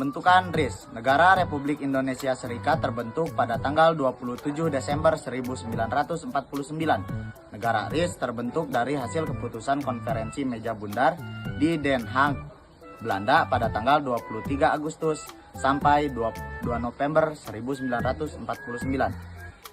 Pembentukan RIS, Negara Republik Indonesia Serikat terbentuk pada tanggal 27 Desember 1949. Negara RIS terbentuk dari hasil keputusan konferensi meja bundar di Den Haag, Belanda pada tanggal 23 Agustus sampai 2 November 1949.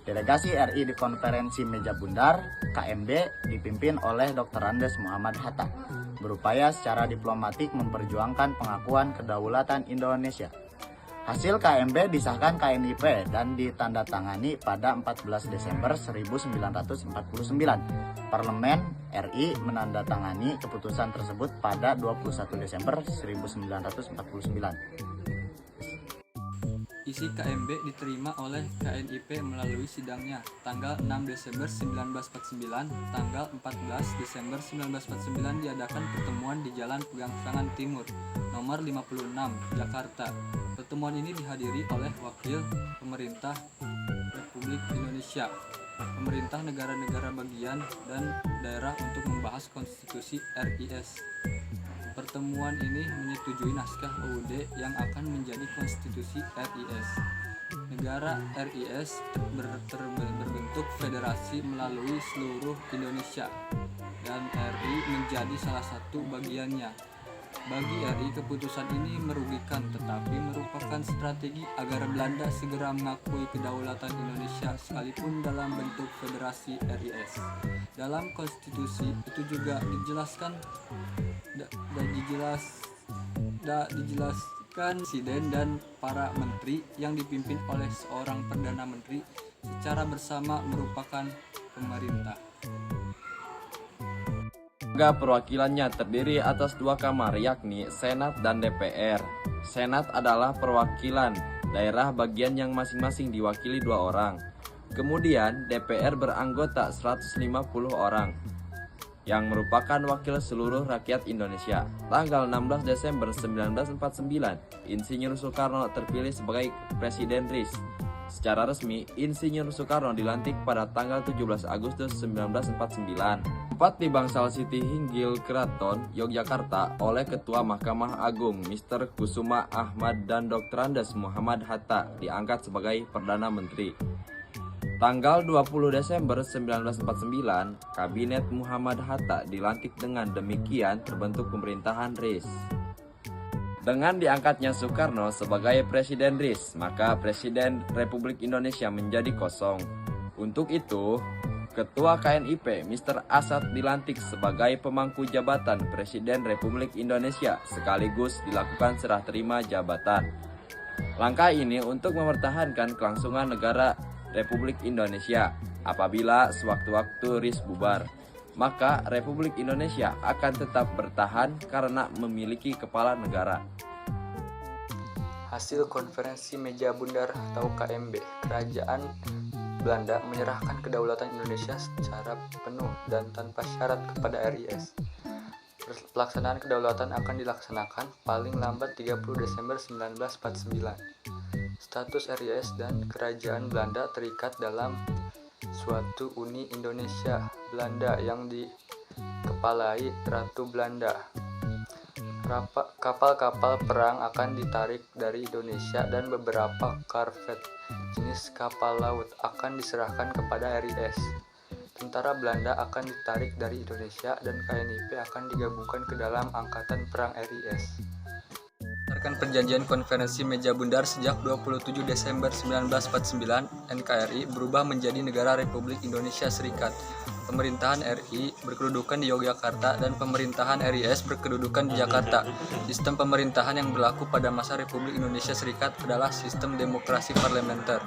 Delegasi RI di konferensi meja bundar KMB dipimpin oleh Dr. Andes Muhammad Hatta, berupaya secara diplomatik memperjuangkan pengakuan kedaulatan Indonesia. Hasil KMB disahkan KNIP dan ditandatangani pada 14 Desember 1949. Parlemen RI menandatangani keputusan tersebut pada 21 Desember 1949. Isi KMB diterima oleh KNIP melalui sidangnya tanggal 6 Desember 1949, tanggal 14 Desember 1949 diadakan pertemuan di Jalan Pegangsaan Timur, nomor 56, Jakarta. Pertemuan ini dihadiri oleh wakil pemerintah Republik Indonesia, pemerintah negara-negara bagian dan daerah untuk membahas konstitusi RIS. Pertemuan ini menyetujui naskah UUD yang akan menjadi konstitusi RIS. Negara RIS berbentuk federasi melalui seluruh Indonesia dan RI menjadi salah satu bagiannya. Bagi RI, keputusan ini merugikan tetapi merupakan strategi agar Belanda segera mengakui kedaulatan Indonesia sekalipun dalam bentuk federasi RIS. Dalam konstitusi itu juga dijelaskan Presiden dan para menteri yang dipimpin oleh seorang Perdana Menteri secara bersama merupakan pemerintah. Lembaga perwakilannya terdiri atas dua kamar, yakni Senat dan DPR. Senat adalah perwakilan daerah bagian yang masing-masing diwakili 2 orang. Kemudian DPR beranggota 150 orang, yang merupakan wakil seluruh rakyat Indonesia. Tanggal 16 Desember 1949, Insinyur Soekarno terpilih sebagai Presiden RIS. Secara resmi, Insinyur Soekarno dilantik pada tanggal 17 Agustus 1949. Tempat di Bangsal City Hinggil Keraton, Yogyakarta oleh Ketua Mahkamah Agung Mr. Kusuma Ahmad dan Dr. Andes Muhammad Hatta diangkat sebagai Perdana Menteri. Tanggal 20 Desember 1949, Kabinet Muhammad Hatta dilantik, dengan demikian terbentuk pemerintahan RIS. Dengan diangkatnya Soekarno sebagai Presiden RIS, maka Presiden Republik Indonesia menjadi kosong. Untuk itu, Ketua KNIP Mr. Asad dilantik sebagai pemangku jabatan Presiden Republik Indonesia, sekaligus dilakukan serah terima jabatan. Langkah ini untuk mempertahankan kelangsungan negara Republik Indonesia. Apabila sewaktu-waktu RIS bubar, maka Republik Indonesia akan tetap bertahan karena memiliki kepala negara. Hasil konferensi meja bundar atau KMB, Kerajaan Belanda menyerahkan kedaulatan Indonesia secara penuh dan tanpa syarat kepada RIS. Pelaksanaan kedaulatan akan dilaksanakan paling lambat 30 Desember 1949. Status RIS dan Kerajaan Belanda terikat dalam suatu Uni Indonesia Belanda yang dikepalai Ratu Belanda. Kapal-kapal perang akan ditarik dari Indonesia dan beberapa korvet jenis kapal laut akan diserahkan kepada RIS. Tentara Belanda akan ditarik dari Indonesia dan KNIP akan digabungkan ke dalam Angkatan Perang RIS. Berdasarkan perjanjian konferensi meja bundar sejak 27 Desember 1949, NKRI berubah menjadi Negara Republik Indonesia Serikat. Pemerintahan RI berkedudukan di Yogyakarta dan pemerintahan RIS berkedudukan di Jakarta. Sistem pemerintahan yang berlaku pada masa Republik Indonesia Serikat adalah sistem demokrasi parlementer.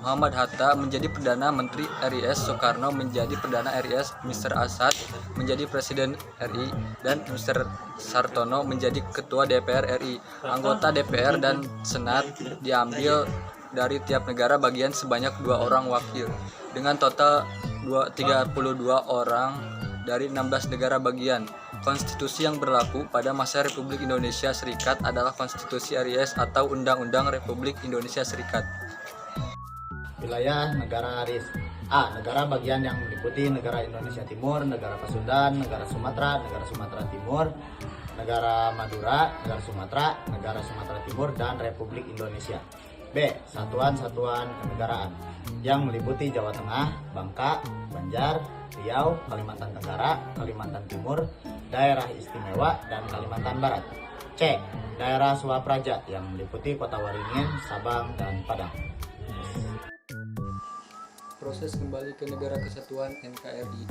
Muhammad Hatta menjadi Perdana Menteri RIS, Soekarno menjadi Perdana RIS, Mr. Asad menjadi Presiden RI, dan Mr. Sartono menjadi Ketua DPR RI. Anggota DPR dan Senat diambil dari tiap negara bagian sebanyak 2 orang wakil, dengan total 32 orang dari 16 negara bagian. Konstitusi yang berlaku pada masa Republik Indonesia Serikat adalah Konstitusi RIS atau Undang-Undang Republik Indonesia Serikat. Wilayah negara RIS. A. Negara bagian yang meliputi negara Indonesia Timur, negara Pasundan, negara Sumatera Timur, negara Madura, negara Sumatera Timur, dan Republik Indonesia. B. Satuan-satuan kenegaraan yang meliputi Jawa Tengah, Bangka, Banjar, Riau, Kalimantan Tenggara, Kalimantan Timur, Daerah Istimewa, dan Kalimantan Barat. C. Daerah Suapraja yang meliputi Kota Waringin, Sabang, dan Padang. Proses kembali ke negara kesatuan NKRI.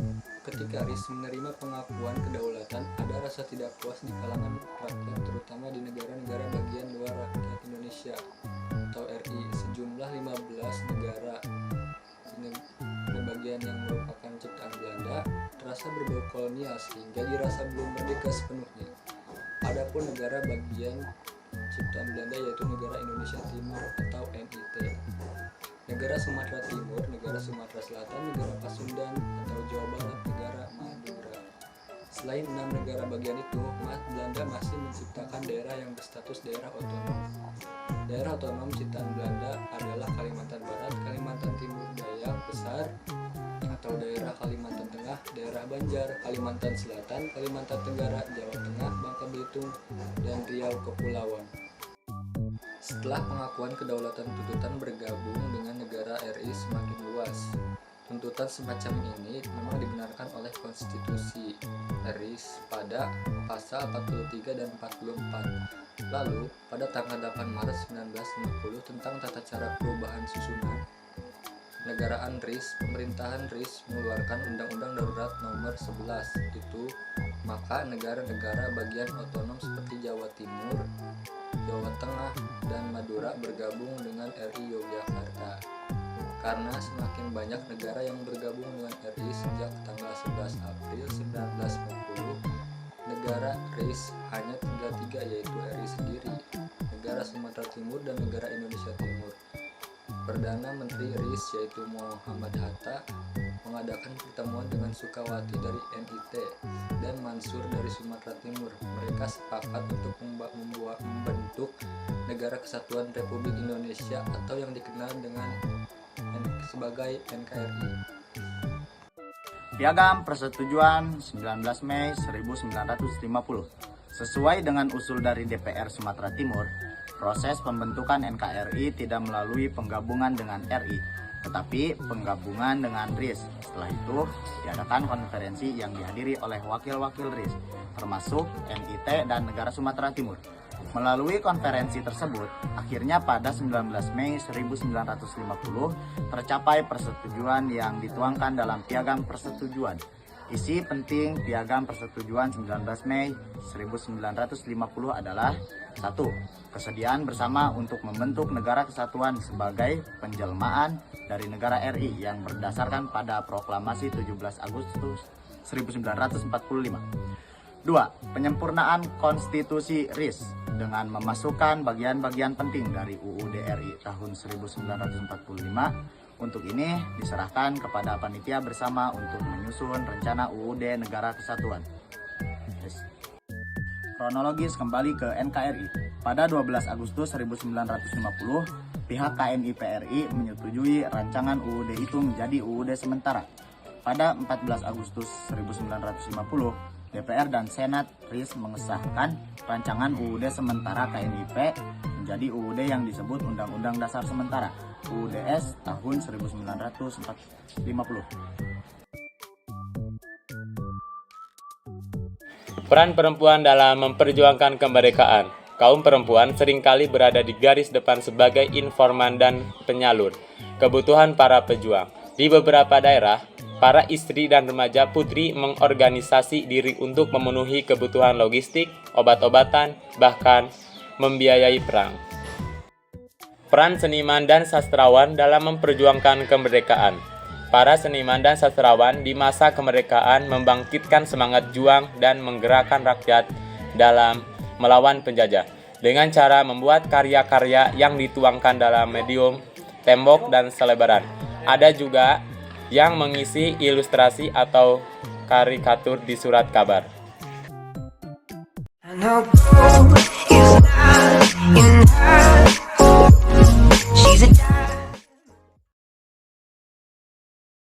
Ketika RIS menerima pengakuan kedaulatan, ada rasa tidak puas di kalangan rakyat, terutama di negara-negara bagian luar rakyat Indonesia atau RI. Sejumlah 15 negara di bagian yang merupakan ciptaan Belanda terasa berbau kolonial sehingga dirasa belum merdeka sepenuhnya. Adapun negara bagian ciptaan Belanda yaitu negara Indonesia Timur atau NIT, negara Sumatera Timur, negara Sumatera Selatan, negara Pasundan atau Jawa Barat, negara Madura. Selain 6 negara bagian itu, Belanda masih menciptakan daerah yang berstatus daerah otonom. Daerah otonom ciptaan Belanda adalah Kalimantan Barat, Kalimantan Timur, Dayak Besar atau daerah Kalimantan Tengah, daerah Banjar, Kalimantan Selatan, Kalimantan Tenggara, Jawa Tengah, Bangka Belitung, dan Riau Kepulauan. Setelah pengakuan kedaulatan, tuntutan bergabung dengan negara RI semakin luas. Tuntutan semacam ini memang dibenarkan oleh konstitusi RI pada pasal 43 dan 44. Lalu, pada tanggal 8 Maret 1950 tentang tata cara perubahan susunan negaraan RIS, pemerintahan RIS mengeluarkan Undang-Undang Darurat Nomor 11. Maka negara-negara bagian otonom seperti Jawa Timur, Jawa Tengah, dan Madura bergabung dengan RI Yogyakarta. Karena semakin banyak negara yang bergabung dengan RI sejak tanggal 11 April 1950, negara RIS hanya tinggal 3, yaitu RI sendiri, negara Sumatera Timur, dan negara Indonesia Timur. Perdana Menteri RIS yaitu Muhammad Hatta mengadakan pertemuan dengan Sukawati dari NIT dan Mansur dari Sumatera Timur. Mereka sepakat untuk membentuk Negara Kesatuan Republik Indonesia atau yang dikenal dengan sebagai NKRI. Piagam Persetujuan 19 Mei 1950. Sesuai dengan usul dari DPR Sumatera Timur, proses pembentukan NKRI tidak melalui penggabungan dengan RI, tetapi penggabungan dengan RIS. Setelah itu, diadakan konferensi yang dihadiri oleh wakil-wakil RIS, termasuk NIT dan negara Sumatera Timur. Melalui konferensi tersebut, akhirnya pada 19 Mei 1950 tercapai persetujuan yang dituangkan dalam Piagam Persetujuan. Isi penting Piagam Persetujuan 19 Mei 1950 adalah 1. Kesediaan bersama untuk membentuk negara kesatuan sebagai penjelmaan dari negara RI yang berdasarkan pada Proklamasi 17 Agustus 1945. 2. Penyempurnaan Konstitusi RIS dengan memasukkan bagian-bagian penting dari UUD RI tahun 1945. Untuk ini diserahkan kepada panitia bersama untuk menyusun rencana UUD Negara Kesatuan. Kronologis kembali ke NKRI. Pada 12 Agustus 1950, pihak KNIPRI menyetujui rancangan UUD itu menjadi UUD sementara. Pada 14 Agustus 1950, DPR dan Senat RIS mengesahkan rancangan UUD sementara KNIP menjadi UUD yang disebut Undang-Undang Dasar Sementara UUDS tahun 1950. Peran perempuan dalam memperjuangkan kemerdekaan. Kaum perempuan seringkali berada di garis depan sebagai informan dan penyalur kebutuhan para pejuang. Di beberapa daerah, para istri dan remaja putri mengorganisasi diri untuk memenuhi kebutuhan logistik, obat-obatan, bahkan membiayai perang. Peran seniman dan sastrawan dalam memperjuangkan kemerdekaan. Para seniman dan sastrawan di masa kemerdekaan membangkitkan semangat juang dan menggerakkan rakyat dalam melawan penjajah dengan cara membuat karya-karya yang dituangkan dalam medium tembok dan selebaran. Ada juga yang mengisi ilustrasi atau karikatur di surat kabar.